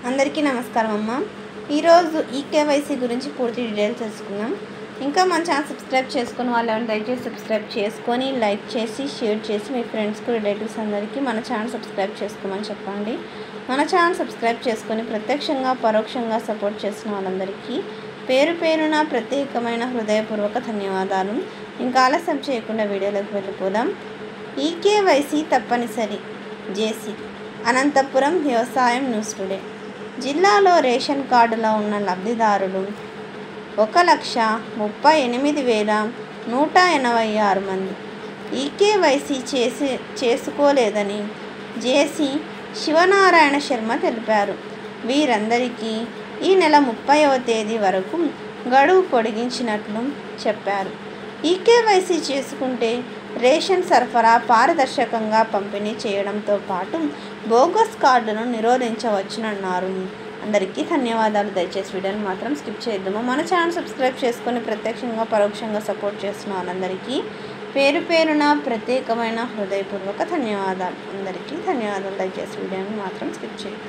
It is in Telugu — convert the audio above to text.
అందరికీ నమస్కారం అమ్మ. ఈరోజు ఈకేవైసీ గురించి పూర్తి డీటెయిల్స్ తెలుసుకుందాం. ఇంకా మన ఛానల్ సబ్స్క్రైబ్ చేసుకుని వాళ్ళు దయచేసి సబ్స్క్రైబ్ చేసుకొని లైక్ చేసి షేర్ చేసి మీ ఫ్రెండ్స్కి రిలేటివ్స్ అందరికీ మన ఛానల్ సబ్స్క్రైబ్ చేసుకోమని చెప్పండి. మన ఛానల్ సబ్స్క్రైబ్ చేసుకొని ప్రత్యక్షంగా పరోక్షంగా సపోర్ట్ చేసిన వాళ్ళందరికీ పేరు పేరున ప్రత్యేకమైన హృదయపూర్వక ధన్యవాదాలు. ఇంకా ఆలస్యం చేయకుండా వీడియోలోకి వెళ్ళిపోదాం. ఈకేవైసీ తప్పనిసరి. జేసీ అనంతపురం వ్యవసాయం న్యూస్ టుడే. జిల్లాలో రేషన్ కార్డులో ఉన్న లబ్ధిదారులు 1,38,186 మంది ఈకేవైసీ చేసుకోలేదని జేసీ శివనారాయణ శర్మ తెలిపారు. వీరందరికీ ఈ నెల 30వ తేదీ వరకు గడువు పొడిగించినట్లు చెప్పారు. ఈకేవైసీ చేసుకుంటే రేషన్ సరఫరా పారదర్శకంగా పంపిణీ చేయడంతో పాటు బోగస్ కార్డును నిరోధించవచ్చునన్నారు. అందరికీ ధన్యవాదాలు. దయచేసి వీడియోని మాత్రం స్కిప్ చేద్దాము. మన ఛానల్ సబ్స్క్రైబ్ చేసుకొని ప్రత్యక్షంగా పరోక్షంగా సపోర్ట్ చేస్తున్న వాళ్ళందరికీ పేరు పేరున ప్రత్యేకమైన హృదయపూర్వక ధన్యవాదాలు. అందరికీ ధన్యవాదాలు. దయచేసి వీడియోని మాత్రం స్కిప్ చేయండి.